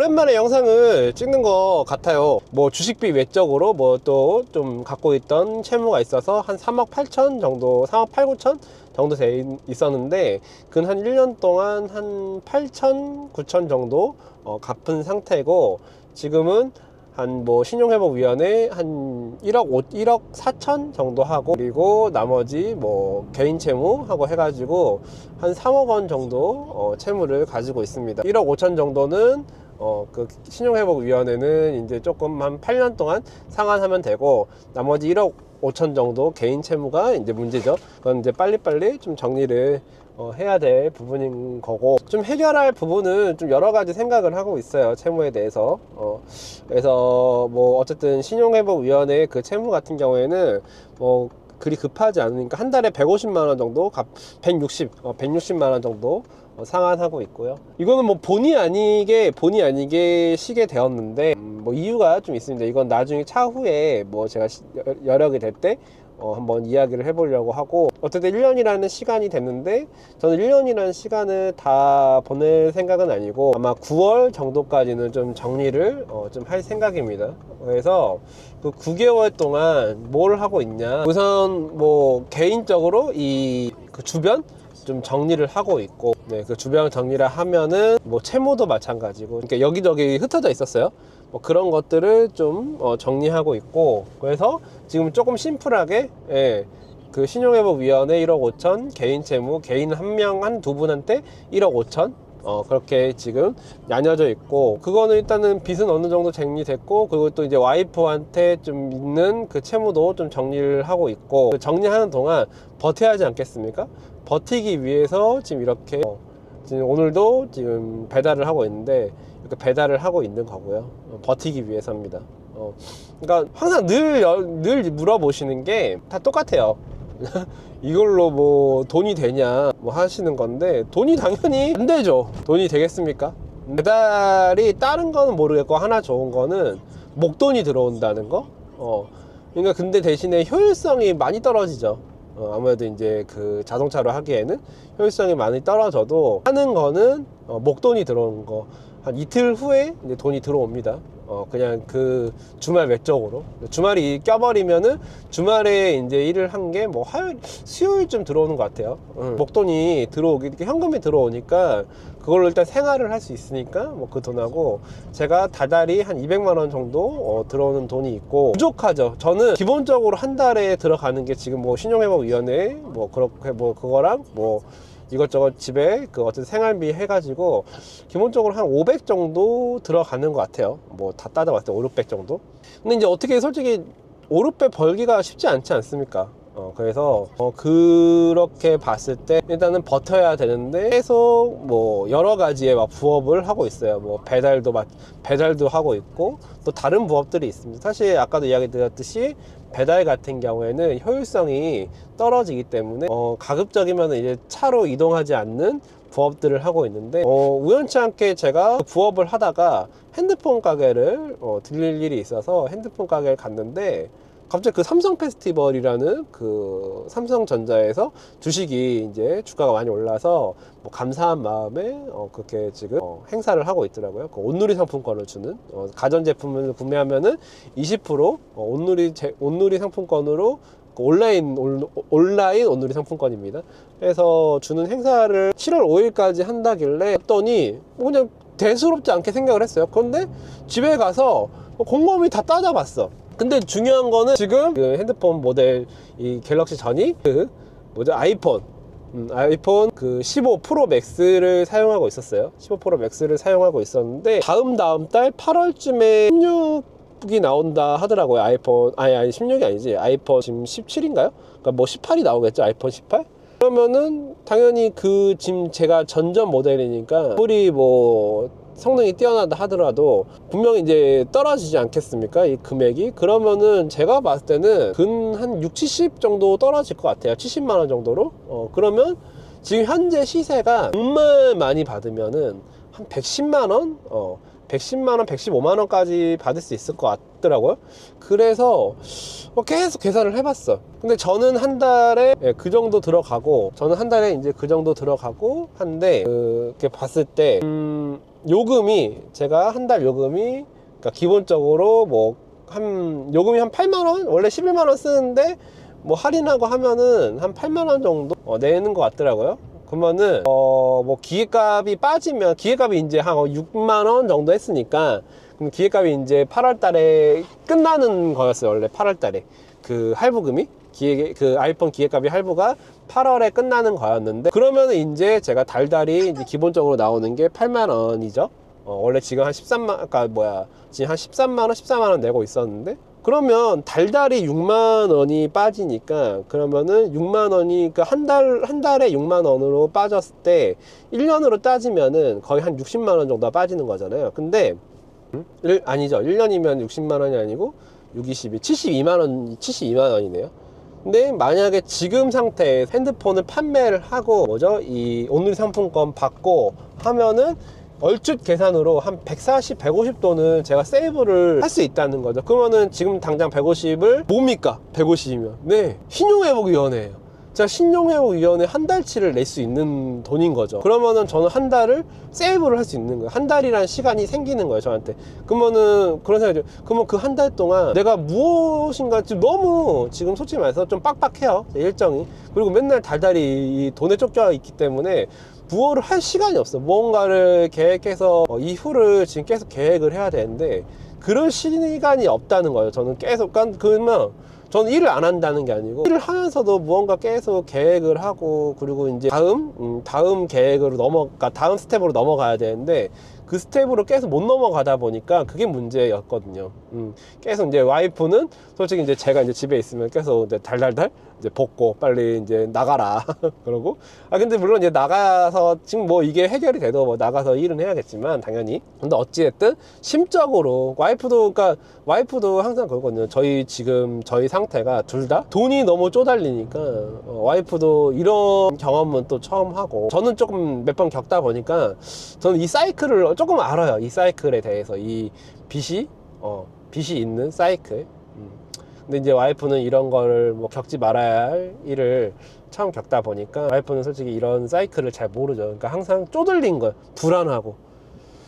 오랜만에 영상을 찍는 것 같아요. 뭐 주식비 외적으로 뭐 또 좀 갖고 있던 채무가 있어서 한 3억 8천 정도, 3억 8, 9천 정도 돼 있었는데 근 한 1년 동안 한 8천, 9천 정도 갚은 상태고, 지금은 한 뭐 신용회복위원회 한 1억 4천 정도 하고, 그리고 나머지 뭐 개인 채무 하고 해가지고 한 3억 원 정도 채무를 가지고 있습니다. 1억 5천 정도는 그 신용회복위원회는 이제 조금 한 8년 동안 상환하면 되고, 나머지 1억 5천 정도 개인 채무가 이제 문제죠. 그건 이제 빨리빨리 좀 정리를 해야 될 부분인 거고, 좀 해결할 부분은 좀 여러 가지 생각을 하고 있어요, 채무에 대해서. 그래서 뭐 어쨌든 신용회복위원회 그 채무 같은 경우에는 뭐 그리 급하지 않으니까 한 달에 150만 원 정도 160만 원 정도 상환하고 있고요. 이거는 뭐 본의 아니게 시게 되었는데 뭐 이유가 좀 있습니다. 이건 나중에 차후에 뭐 제가 여력이 될 때 한번 이야기를 해보려고 하고, 어쨌든 1년이라는 시간이 됐는데 저는 1년이라는 시간을 다 보낼 생각은 아니고 아마 9월 정도까지는 좀 정리를 좀 할 생각입니다. 그래서 그 9개월 동안 뭘 하고 있냐, 우선 뭐 개인적으로 그 주변 좀 정리를 하고 있고, 네, 그 주변 정리를 하면은 뭐 채무도 마찬가지고, 그러니까 여기저기 흩어져 있었어요. 뭐 그런 것들을 좀 정리하고 있고, 그래서 지금 조금 심플하게, 예, 그 신용회복위원회 1억 5천, 개인 채무, 개인 한 명, 한 두 분한테 1억 5천, 그렇게 지금 나뉘어져 있고, 그거는 일단은 빚은 어느 정도 정리됐고, 그리고 또 이제 와이프한테 좀 있는 그 채무도 좀 정리를 하고 있고, 그 정리하는 동안 버텨야 하지 않겠습니까? 버티기 위해서 지금 이렇게 지금 오늘도 지금 배달을 하고 있는데, 이렇게 배달을 하고 있는 거고요. 버티기 위해서입니다. 그러니까 항상 늘 물어보시는 게 다 똑같아요. 이걸로 뭐 돈이 되냐 뭐 하시는 건데, 돈이 당연히 안 되죠. 돈이 되겠습니까? 배달이 다른 거는 모르겠고, 하나 좋은 거는 목돈이 들어온다는 거. 그러니까 근데 대신에 효율성이 많이 떨어지죠. 아무래도 이제 그 자동차로 하기에는 효율성이 많이 떨어져도, 하는 거는 목돈이 들어오는 거, 한 이틀 후에 이제 돈이 들어옵니다. 그냥 그 주말 외적으로, 주말이 껴버리면은 주말에 이제 일을 한 게 뭐 수요일쯤 들어오는 것 같아요. 목돈이 이렇게 현금이 들어오니까 그걸로 일단 생활을 할 수 있으니까 뭐 그 돈하고, 제가 다달이 한 200만 원 정도 들어오는 돈이 있고, 부족하죠. 저는 기본적으로 한 달에 들어가는 게 지금 뭐 신용회복위원회 뭐 그렇게 뭐 그거랑 뭐 이것저것 집에 그 어떤 생활비 해가지고 기본적으로 한 500 정도 들어가는 것 같아요. 뭐 다 따져봤을 때 5, 600 정도. 근데 이제 어떻게 솔직히 5, 600 벌기가 쉽지 않지 않습니까? 그래서 그렇게 봤을 때 일단은 버텨야 되는데, 계속 뭐 여러 가지의 막 부업을 하고 있어요. 뭐 배달도 하고 있고, 또 다른 부업들이 있습니다. 사실 아까도 이야기 드렸듯이 배달 같은 경우에는 효율성이 떨어지기 때문에 가급적이면 이제 차로 이동하지 않는 부업들을 하고 있는데, 우연치 않게 제가 부업을 하다가 핸드폰 가게를 들릴 일이 있어서 핸드폰 가게를 갔는데, 갑자기 그 삼성 페스티벌이라는 그 삼성전자에서 주식이 이제 주가가 많이 올라서 뭐 감사한 마음에 그렇게 지금 행사를 하고 있더라고요. 그 온누리 상품권을 주는, 가전제품을 구매하면은 20% 온누리 상품권으로, 그 온라인 온누리 상품권입니다. 그래서 주는 행사를 7월 5일까지 한다길래 했더니 그냥 대수롭지 않게 생각을 했어요. 그런데 집에 가서 곰곰이 다 따져봤어. 근데 중요한 거는 지금 그 핸드폰 모델, 이 갤럭시 전이 그 아이폰 그 15 프로 맥스를 사용하고 있었어요. 15 프로 맥스를 사용하고 있었는데, 다음 달 8월쯤에 16이 나온다 하더라고요. 아이폰, 아니 16이 아니지, 아이폰 지금 17인가요? 그러니까 뭐 18이 나오겠죠, 아이폰 18? 그러면은 당연히 그 지금 제가 전전 모델이니까 아무리 뭐 성능이 뛰어나다 하더라도 분명히 이제 떨어지지 않겠습니까, 이 금액이? 그러면은 제가 봤을 때는 근 한 6, 70 정도 떨어질 것 같아요. 70만 원 정도로. 그러면 지금 현재 시세가 정말 많이 받으면은 한 110만 원? 110만 원, 115만 원까지 받을 수 있을 것 같더라고요. 그래서 계속 계산을 해봤어. 근데 저는 한 달에 그 정도 들어가고, 한데 그렇게 봤을 때 요금이 제가 한 달 요금이 그러니까 기본적으로 뭐 요금이 한 8만원, 원래 11만원 쓰는데 뭐 할인하고 하면은 한 8만원 정도 내는 것 같더라고요. 그러면은 뭐 기계값이 빠지면, 기계값이 이제 한 6만원 정도 했으니까, 그럼 기계값이 이제 8월 달에 끝나는 거였어요. 원래 8월 달에 그 할부금이, 그 아이폰 기계값이 할부가 8월에 끝나는 거였는데, 그러면은 이제 제가 달달이 이제 기본적으로 나오는 게 8만원이죠. 원래 지금 한 13만, 지금 한 13만원, 14만원 내고 있었는데, 그러면 달달이 6만원이 빠지니까, 그러면은 6만원이, 그 한 달에 6만원으로 빠졌을 때, 1년으로 따지면은 거의 한 60만원 정도가 빠지는 거잖아요. 근데, 아니죠. 1년이면 60만원이 아니고, 6, 22, 72만원이네요. 근데 만약에 지금 상태에 핸드폰을 판매를 하고, 이 온누리 상품권 받고 하면은, 얼추 계산으로 한 140, 150 돈은 제가 세이브를 할 수 있다는 거죠. 그러면은 지금 당장 150을 뭡니까? 150이면. 네. 신용회복위원회예요. 제가 신용회복위원회 한 달치를 낼 수 있는 돈인 거죠. 그러면은 저는 한 달을 세이브를 할 수 있는 거예요. 한 달이라는 시간이 생기는 거예요, 저한테. 그러면은 그런 생각이 들어요. 그러면 그 한 달 동안 내가 무엇인가 지금 너무, 지금 솔직히 말해서 좀 빡빡해요, 일정이. 그리고 맨날 달달이 이 돈에 쫓겨 있기 때문에 무엇을 할 시간이 없어. 무언가를 계획해서 이후를 지금 계속 계획을 해야 되는데, 그럴 시간이 없다는 거예요. 저는 계속. 그러면 저는 일을 안 한다는 게 아니고, 일을 하면서도 무언가 계속 계획을 하고, 그리고 이제 다음 계획으로 다음 스텝으로 넘어가야 되는데, 그 스텝으로 계속 못 넘어가다 보니까 그게 문제였거든요. 계속 이제 와이프는 솔직히 이제 제가 이제 집에 있으면 계속 이제 달달달 이제 볶고 빨리 이제 나가라 그러고, 근데 물론 이제 나가서 지금 뭐 이게 해결이 돼도 뭐 나가서 일은 해야겠지만 당연히. 근데 어찌됐든 심적으로 와이프도 항상 그러거든요. 저희 상태가 둘 다 돈이 너무 쪼달리니까, 와이프도 이런 경험은 또 처음 하고, 저는 조금 몇 번 겪다 보니까 저는 이 사이클을 조금 알아요. 이 사이클에 대해서, 이 빚이 있는 사이클. 근데 이제 와이프는 이런 거를 뭐 겪지 말아야 할 일을 처음 겪다 보니까, 와이프는 솔직히 이런 사이클을 잘 모르죠. 그러니까 항상 쪼들린 거예요. 불안하고.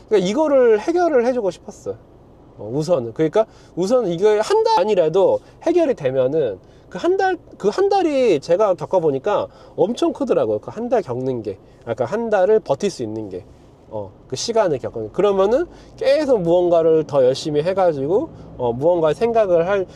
그러니까 이거를 해결을 해주고 싶었어요. 우선은. 그러니까 우선 이거 한 달 아니라도 해결이 되면은, 그 한 달이 제가 겪어보니까 엄청 크더라고요. 그 한 달 겪는 게. 그러니까 한 달을 버틸 수 있는 게. 그 시간을 겪는. 그러면은 계속 무언가를 더 열심히 해가지고, 무언가 생각을 할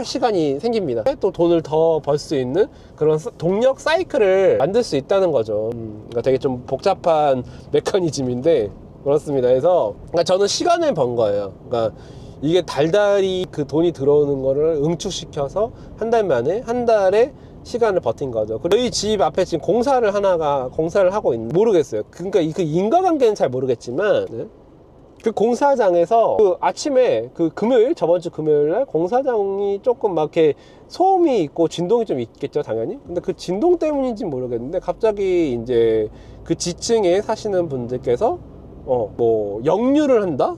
시간이 생깁니다. 또 돈을 더 벌 수 있는 그런 동력 사이클을 만들 수 있다는 거죠. 그러니까 되게 좀 복잡한 메커니즘인데, 그렇습니다. 그래서 그러니까 저는 시간을 번 거예요. 그러니까 이게 달달이 그 돈이 들어오는 거를 응축시켜서 한 달에 시간을 버틴 거죠. 저희 집 앞에 지금 공사를 하고 있는, 모르겠어요. 그러니까 그 인과관계는 잘 모르겠지만, 네? 그 공사장에서 그 아침에 저번 주 금요일 날 공사장이 조금 막 이렇게 소음이 있고 진동이 좀 있겠죠, 당연히. 근데 그 진동 때문인지 모르겠는데, 갑자기 이제 그 지층에 사시는 분들께서 뭐 역류를 한다?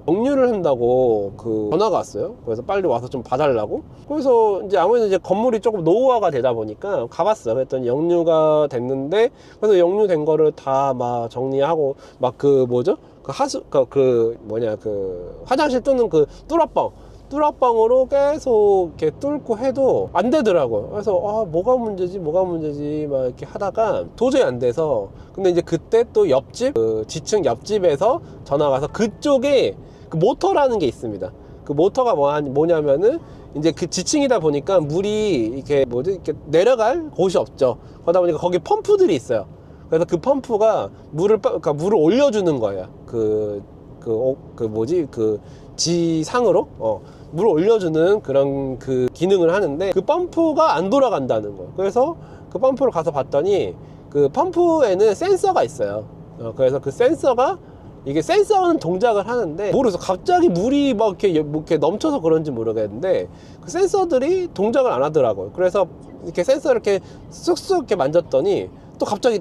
역류를 한다고 그 전화가 왔어요. 그래서 빨리 와서 좀 봐달라고. 그래서 이제 아무래도 이제 건물이 조금 노후화가 되다 보니까 가봤어요. 그랬더니 역류가 됐는데, 그래서 역류된 거를 다 막 정리하고, 막 화장실 뚫는 그 뚫어뻥으로 계속 이렇게 뚫고 해도 안 되더라고요. 그래서 뭐가 문제지 막 이렇게 하다가 도저히 안 돼서, 근데 이제 그때 또 지층 옆집에서 전화가 와서, 그쪽에 그 모터라는 게 있습니다. 그 모터가 뭐냐면은, 이제 그 지층이다 보니까 물이 이렇게 내려갈 곳이 없죠. 그러다 보니까 거기 펌프들이 있어요. 그래서 그 펌프가 물을 올려주는 거예요. 지상으로 물을 올려주는 그런 그 기능을 하는데, 그 펌프가 안 돌아간다는 거예요. 그래서 그 펌프를 가서 봤더니, 그 펌프에는 센서가 있어요. 그래서 그 센서는 동작을 하는데, 모르겠어. 갑자기 물이 막 이렇게 넘쳐서 그런지 모르겠는데, 그 센서들이 동작을 안 하더라고요. 그래서 이렇게 센서를 이렇게 쑥쑥 이렇게 만졌더니 또 갑자기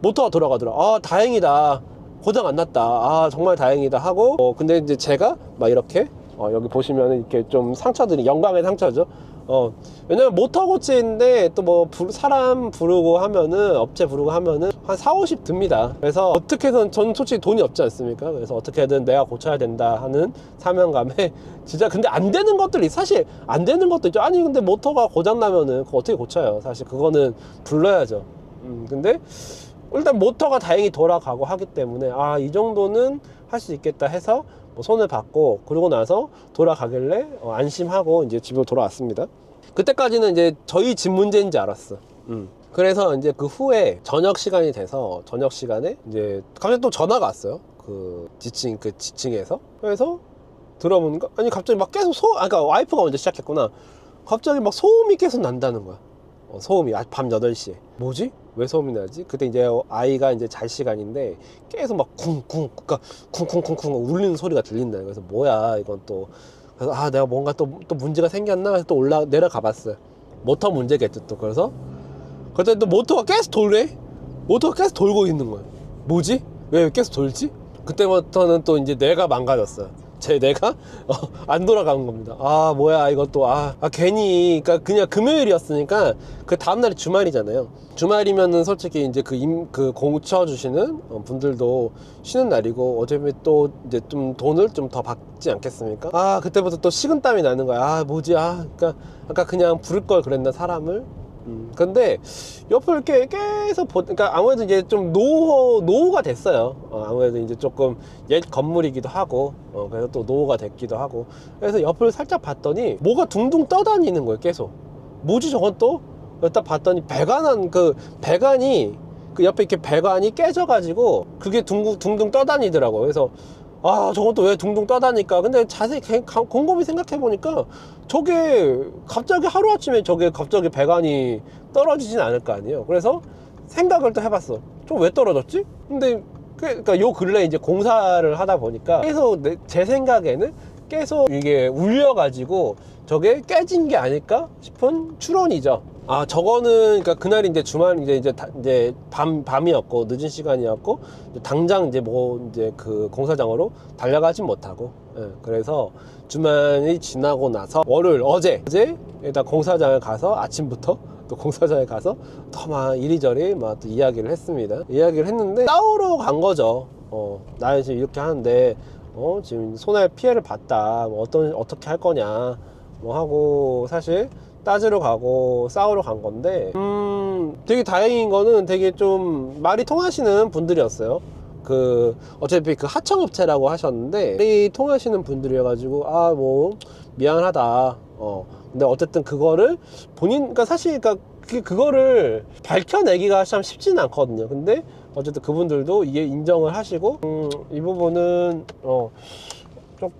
모터가 돌아가더라. 다행이다. 고장 안 났다. 정말 다행이다 하고, 근데 이제 제가 막 이렇게 여기 보시면은 이렇게 좀 상처들이, 영광의 상처죠. 왜냐면 모터 고치는데 또 뭐 사람 부르고 하면은, 업체 부르고 하면은 한 4, 50 듭니다. 그래서 어떻게든, 전 솔직히 돈이 없지 않습니까? 그래서 어떻게든 내가 고쳐야 된다 하는 사명감에 진짜. 근데 안 되는 것들이, 사실 안 되는 것도 있죠. 아니 근데 모터가 고장나면은 그거 어떻게 고쳐요? 사실 그거는 불러야죠. 근데 일단 모터가 다행히 돌아가고 하기 때문에 이 정도는 할 수 있겠다 해서 뭐 손을 받고, 그러고 나서 돌아가길래 안심하고 이제 집으로 돌아왔습니다. 그때까지는 이제 저희 집 문제인지 알았어. 그래서 이제 그 후에 저녁 시간이 돼서, 저녁 시간에 이제 갑자기 또 전화가 왔어요. 그 지층에서. 그래서 들어보니까, 아니 갑자기 막 계속 그러니까 와이프가 먼저 시작했구나. 갑자기 막 소음이 계속 난다는 거야. 소음이 밤 8시에. 뭐지? 왜 소음이 나지? 그때 이제 아이가 이제 잘 시간인데 계속 막 그러니까 쿵쿵쿵쿵 울리는 소리가 들린다. 그래서 뭐야 이건 또. 그래서 내가 뭔가 또 문제가 생겼나 해서 또 내려가 봤어요. 모터 문제겠죠 또. 그래서 그때 또 모터가 계속 돌래. 모터가 계속 돌고 있는 거야. 뭐지? 왜 계속 돌지? 그때부터는 또 이제 뇌가 망가졌어요. 제 뇌가 안 돌아간 겁니다. 뭐야 이것도. 괜히. 그러니까 그냥 금요일이었으니까 그 다음날이 주말이잖아요. 주말이면은 솔직히 이제 그 고쳐 주시는 분들도 쉬는 날이고, 어차피 또 이제 좀 돈을 좀 더 받지 않겠습니까? 그때부터 또 식은땀이 나는 거야. 뭐지? 그러니까 아까 그냥 부를 걸 그랬나 사람을. 근데 옆을 계속 그러니까 아무래도 이제 좀 노후가 됐어요. 아무래도 이제 조금 옛 건물이기도 하고, 그래서 또 노후가 됐기도 하고, 그래서 옆을 살짝 봤더니 뭐가 둥둥 떠다니는 거예요. 계속. 뭐지 저건 또? 딱 봤더니 배관이 그 옆에 이렇게 배관이 깨져가지고 그게 둥둥 떠다니더라고. 그래서 저건 또 왜 둥둥 떠다니까. 근데 자세히 곰곰이 생각해보니까 저게 갑자기 하루아침에 저게 갑자기 배관이 떨어지진 않을 거 아니에요. 그래서 생각을 또 해봤어. 저 왜 떨어졌지? 근데 그러니까 요 근래 이제 공사를 하다 보니까 계속 제 생각에는 계속 이게 울려가지고 저게 깨진 게 아닐까 싶은 추론이죠. 저거는 그러니까 그날이 이제 주말 이제 밤이었고 늦은 시간이었고, 당장 이제 이제 그 공사장으로 달려가진 못하고, 그래서 주말이 지나고 나서 월요일 어제 일단 공사장을 가서 아침부터 또 공사장에 가서 또 막 이리저리 막 또 이야기를 했습니다. 이야기를 했는데 싸우러 간 거죠. 나 지금 이렇게 하는데 지금 손해 피해를 봤다. 뭐 어떻게 할 거냐 뭐 하고, 사실 따지러 가고 싸우러 간 건데, 되게 다행인 거는 되게 좀 말이 통하시는 분들이었어요. 어차피 그 하청업체라고 하셨는데 말이 통하시는 분들이어가지고 뭐 미안하다. 근데 어쨌든 그거를 그러니까 사실 그거를 밝혀내기가 참 쉽지는 않거든요. 근데 어쨌든 그분들도 이게 인정을 하시고, 이 부분은 좀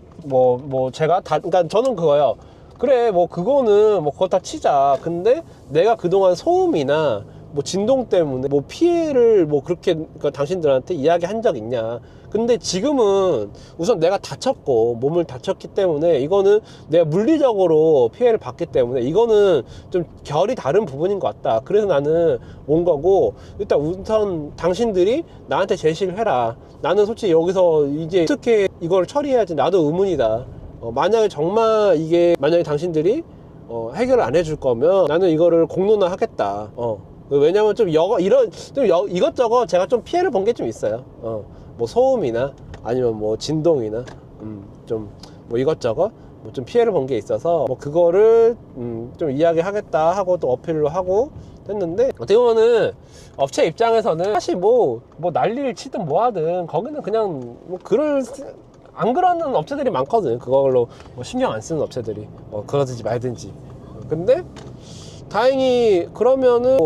제가 그러니까 저는 그거요. 그래 뭐 그거는 뭐 그거 다 치자. 근데 내가 그동안 소음이나 뭐 진동 때문에 뭐 피해를 뭐 그렇게 그러니까 당신들한테 이야기한 적 있냐. 근데 지금은 우선 내가 다쳤고 몸을 다쳤기 때문에 이거는 내가 물리적으로 피해를 받기 때문에 이거는 좀 결이 다른 부분인 것 같다. 그래서 나는 온 거고, 일단 우선 당신들이 나한테 제시를 해라. 나는 솔직히 여기서 이제 어떻게 이걸 처리해야지 나도 의문이다. 만약에 정말 만약에 당신들이 해결을 안 해줄 거면 나는 이거를 공론화 하겠다. 왜냐면 좀 이것저것 제가 좀 피해를 본 게 좀 있어요. 뭐 소음이나 아니면 뭐 진동이나 좀 뭐 이것저것 뭐 좀 피해를 본 게 있어서 뭐 그거를 좀 이야기하겠다 하고 또 어필을 하고 했는데, 어떻게 보면은 업체 입장에서는 사실 뭐 난리를 치든 뭐 하든 거기는 그냥 뭐 안 그러는 업체들이 많거든. 그걸로 뭐 신경 안 쓰는 업체들이 그러든지 말든지. 근데 다행히 그러면은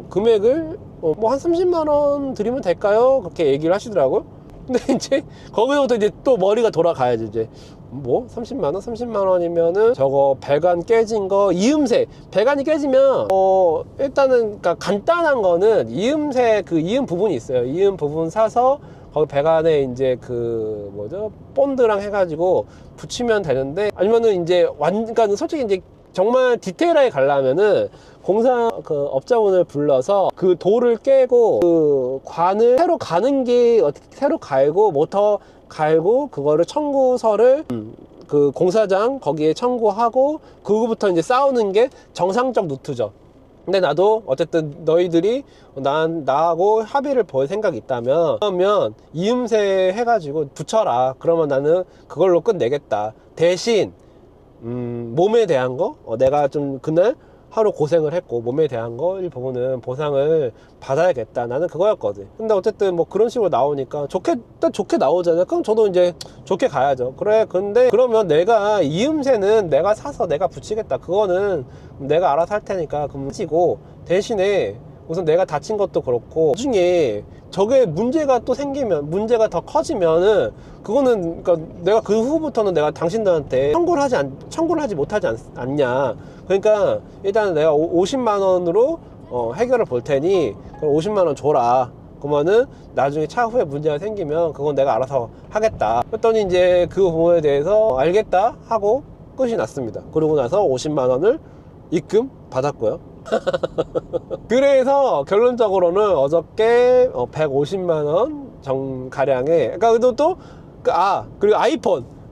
금액을 뭐 한 30만 원 드리면 될까요? 그렇게 얘기를 하시더라고요. 근데 이제 거기서부터 이제 또 머리가 돌아가야지. 이제 뭐 30만 원이면은 저거 배관 깨진 거 이음새 배관이 깨지면 일단은 그러니까 간단한 거는 이음 부분이 있어요. 이음 부분 사서 거기 배관에 이제 본드랑 해가지고 붙이면 되는데, 아니면은 이제 그러니까 솔직히 이제 정말 디테일하게 가려면은 공사 업자분을 불러서 그 돌을 깨고 그 관을 새로 가는 게 어떻게 새로 갈고 모터 갈고 그거를 청구서를 그 공사장 거기에 청구하고 그거부터 이제 싸우는 게 정상적 루트죠. 근데 나도 어쨌든 너희들이 나하고 합의를 볼 생각이 있다면 그러면 이음새 해가지고 붙여라. 그러면 나는 그걸로 끝내겠다. 대신 몸에 대한 거 내가 좀 그날 하루 고생을 했고 몸에 대한 거 일부분은 보상을 받아야겠다. 나는 그거였거든. 근데 어쨌든 뭐 그런 식으로 나오니까 좋게 나오잖아요. 그럼 저도 이제 좋게 가야죠. 그래. 근데 그러면 내가 이음새는 내가 사서 내가 붙이겠다. 그거는 내가 알아서 할 테니까 그럼 하시고, 대신에 우선 내가 다친 것도 그렇고 나중에 저게 문제가 또 생기면, 문제가 더 커지면은 그거는 그러니까 내가 그 후부터는 내가 당신들한테 청구를 하지 못하지 않냐. 그러니까 일단 내가 50만 원으로 해결을 볼 테니 그럼 50만 원 줘라. 그러면은 나중에 차후에 문제가 생기면 그건 내가 알아서 하겠다. 그랬더니 이제 그 부분에 대해서 알겠다 하고 끝이 났습니다. 그러고 나서 50만 원을 입금 받았고요. 그래서 결론적으로는 어저께 150만 원 가량에, 그러니까 또 그리고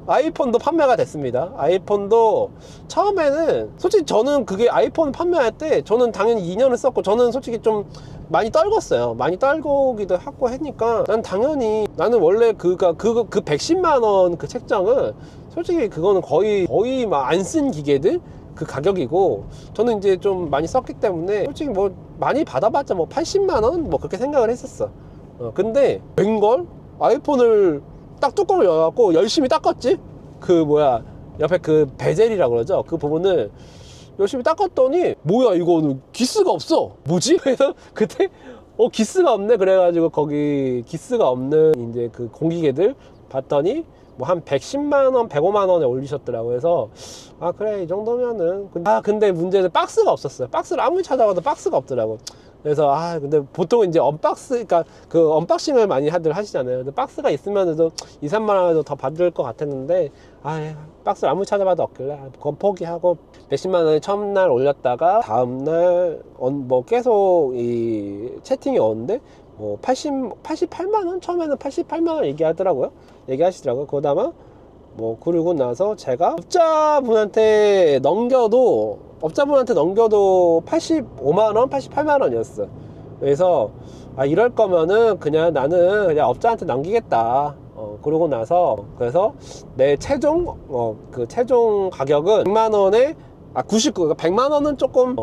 아이폰도 판매가 됐습니다. 아이폰도 처음에는 솔직히 저는 그게 아이폰 판매할 때 저는 당연히 2년을 썼고 저는 솔직히 좀 많이 떨궜어요. 많이 떨고기도 하고 하니까 당연히 나는 원래 그 110만 원 그 책정은 솔직히 그거는 거의 막 안 쓴 기계들 그 가격이고, 저는 이제 좀 많이 썼기 때문에 솔직히 뭐 많이 받아봤자 뭐 80만 원 뭐 그렇게 생각을 했었어. 근데 웬걸 아이폰을 딱 뚜껑을 열어갖고 열심히 닦았지. 옆에 그 베젤이라고 그러죠. 그 부분을 열심히 닦았더니 뭐야 이거는 기스가 없어. 뭐지? 그래서 그때 기스가 없네. 그래가지고 거기 기스가 없는 이제 그 공기계들 봤더니 뭐 한 110만 원, 105만 원에 올리셨더라고요. 그래서 그래 이 정도면은. 근데 문제는 박스가 없었어요. 박스를 아무리 찾아봐도 박스가 없더라고. 그래서 근데 보통 이제 그러니까 그 언박싱을 많이 하시잖아요. 근데 박스가 있으면은 2, 3만 원에도 더 받을 것 같았는데 박스를 아무리 찾아봐도 없길래 그건 포기하고 110만 원에 첫날 올렸다가 다음날 뭐 계속 이 채팅이 오는데 뭐 88만 원? 처음에는 88만 원 얘기하시더라고요. 그러다가 뭐 그러고 나서 제가 업자분한테 넘겨도 85만 원, 88만 원이었어. 그래서 이럴 거면은 나는 그냥 업자한테 넘기겠다. 그러고 나서 그래서 내 최종 최종 가격은 100만 원에 100만 원은 조금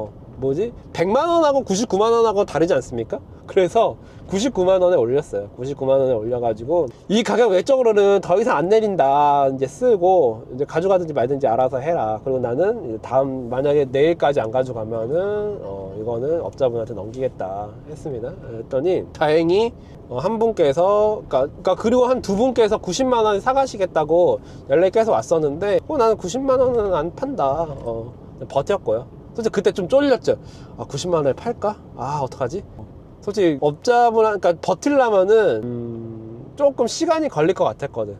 100만 원하고 99만 원하고 다르지 않습니까? 그래서 99만 원에 올렸어요. 99만 원에 올려가지고 이 가격 외적으로는 더 이상 안 내린다. 이제 쓰고 이제 가져가든지 말든지 알아서 해라. 그리고 나는 다음 만약에 내일까지 안 가져가면은 이거는 업자분한테 넘기겠다 했습니다. 그랬더니 다행히 한 분께서 그리고 한 두 분께서 90만 원 사가시겠다고 연락이 계속 왔었는데 나는 90만 원은 안 판다. 버텼고요. 솔직히 그때 좀 쫄렸죠. 90만 원에 팔까? 어떡하지? 솔직히 업자분한테 버틸려면은 조금 시간이 걸릴 것 같았거든.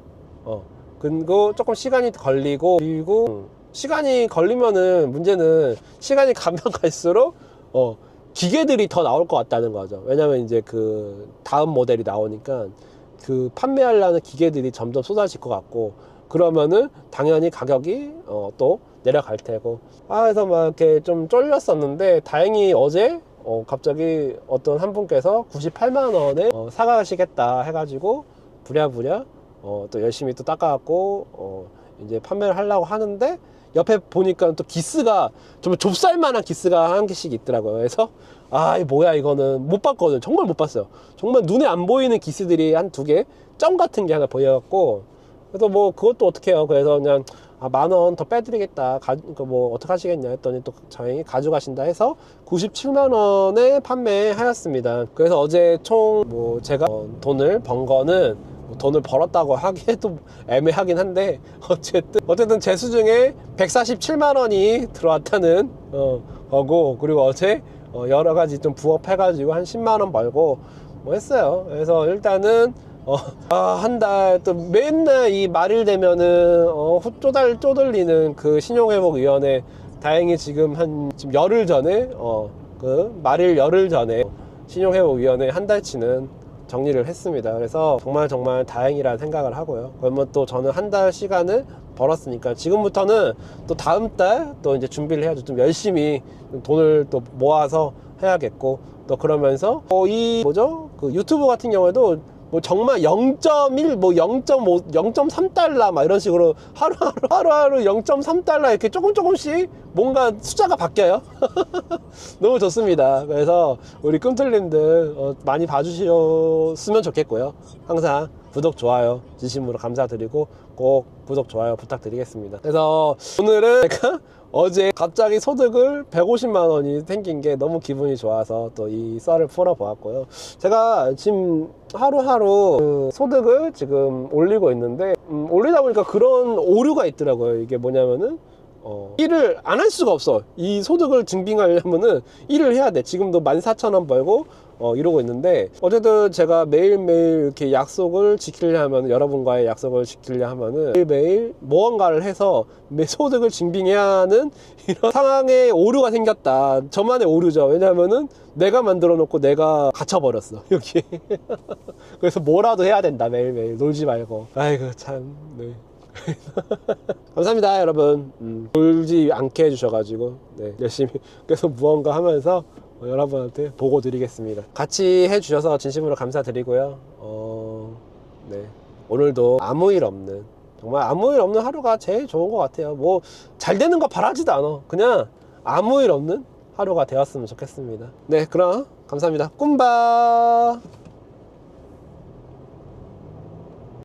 그리고 조금 시간이 걸리고, 그리고 시간이 걸리면은 문제는 시간이 가면 갈수록 기계들이 더 나올 것 같다는 거죠. 왜냐면 이제 그 다음 모델이 나오니까 그 판매하려는 기계들이 점점 쏟아질 것 같고, 그러면은 당연히 가격이 또 내려갈 테고. 그래서 막 이렇게 좀 쫄렸었는데 다행히 어제 갑자기 어떤 한 분께서 98만 원에 사가시겠다 해가지고 부랴부랴 또 열심히 또 닦아갖고 이제 판매를 하려고 하는데, 옆에 보니까 또 기스가 좀 좁쌀만한 기스가 한 개씩 있더라고요. 그래서 이 뭐야 이거는 못 봤거든. 정말 못 봤어요. 정말 눈에 안 보이는 기스들이 한 2개 점 같은 게 하나 보여갖고, 그래서 뭐 그것도 어떻게 해요. 그래서 그냥 10,000원 더 빼드리겠다. 뭐 어떻게 하시겠냐 했더니 또 다행히 가져가신다 해서 97만 원에 판매하였습니다. 그래서 어제 총 뭐 제가 돈을 번 거는 돈을 벌었다고 하기에도 애매하긴 한데 어쨌든 제 수중에 147만 원이 들어왔다는 거고, 그리고 어제 여러 가지 좀 부업해가지고 한 10만 원 벌고 뭐 했어요. 그래서 일단은 한 달 또 맨날 이 말일 되면은 쪼들리는 그 신용회복위원회, 다행히 지금 열흘 전에 그 말일 열흘 전에 신용회복위원회 한 달치는 정리를 했습니다. 그래서 정말 정말 다행이라는 생각을 하고요. 그러면 또 저는 한 달 시간을 벌었으니까 지금부터는 또 다음 달 또 이제 준비를 해야죠. 좀 열심히 돈을 또 모아서 해야겠고, 또 그러면서 이 뭐죠? 그 유튜브 같은 경우에도 뭐 정말 0.1, 뭐 0.5, 0.3달러 막 이런 식으로 하루하루 0.3달러 이렇게 조금씩 뭔가 숫자가 바뀌어요. 너무 좋습니다. 그래서 우리 꿈틀님들 많이 봐주셨으면 좋겠고요. 항상 구독, 좋아요 진심으로 감사드리고 꼭 구독, 좋아요 부탁드리겠습니다. 그래서 오늘은 제가 어제 갑자기 소득을 150만 원이 생긴 게 너무 기분이 좋아서 또 이 썰을 풀어보았고요. 제가 지금 하루하루 그 소득을 지금 올리고 있는데 올리다 보니까 그런 오류가 있더라고요. 이게 뭐냐면은 일을 안 할 수가 없어. 이 소득을 증빙하려면은 일을 해야 돼. 지금도 14,000원 벌고 이러고 있는데, 어쨌든 제가 매일매일 이렇게 약속을 지키려면, 여러분과의 약속을 지키려면은 매일매일 무언가를 해서 소득을 증빙해야 하는 이런 상황에 오류가 생겼다. 저만의 오류죠. 왜냐면은 내가 만들어 놓고 내가 갇혀버렸어 여기. 그래서 뭐라도 해야 된다. 매일매일 놀지 말고. 아이고 참. 네. 감사합니다 여러분. 놀지 않게 해주셔가지고 네, 열심히 계속 무언가 하면서 여러분한테 보고 드리겠습니다. 같이 해주셔서 진심으로 감사드리고요. 네, 오늘도 아무 일 없는, 정말 아무 일 없는 하루가 제일 좋은 것 같아요. 뭐 잘 되는 거 바라지도 않아. 그냥 아무 일 없는 하루가 되었으면 좋겠습니다. 네, 그럼 감사합니다. 꿈바.